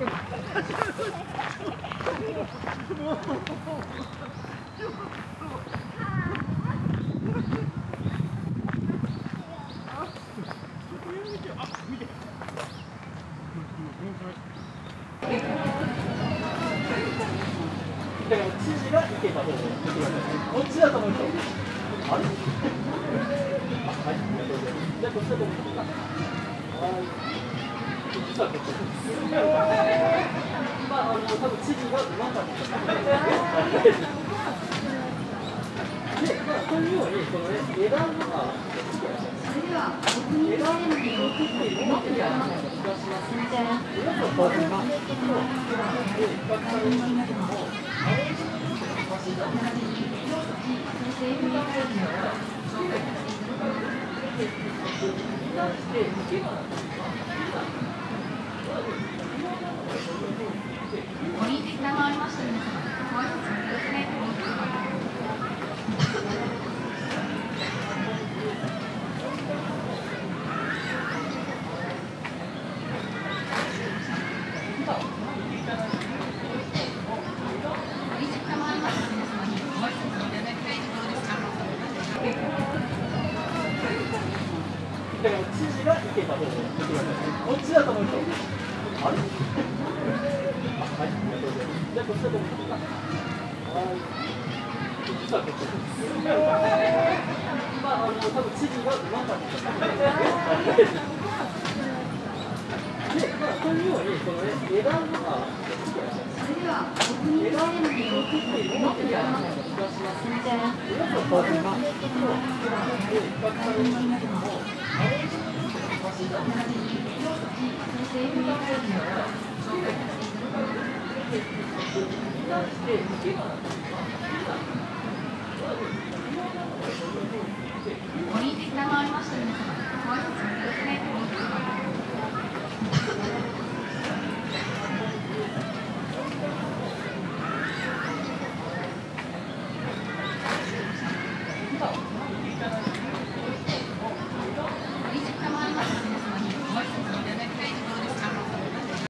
だから知事が行けた方を見てください。こっちだと思う人。あれ？はい、ありがとうございます。じゃあこっちだと思う人。はい。実はこっちです。まあ多分知事がうまかった。で、まあこういうようにこの枝がそれでは国民の選挙を送っているのではないかと気がしますので、皆さんこういうのを比較されるんですけども、政府が会議を紹介させていただきます。ご臨席が回りました皆様、ご挨拶をいただきたいと思います。だから知事が行けた方を見てください。こっちだと思う人。あれ？はい、ありがとうございます。じゃあこっちだと思う人。はい。実はこっちです。まあ多分知事がうまかった。で、まあこういうようにこの枝がそれでは国民の選挙を送っているのではないかと気がしますので、皆さんこういうのを比較されるんですけども、政府が会議を紹介させていただきます。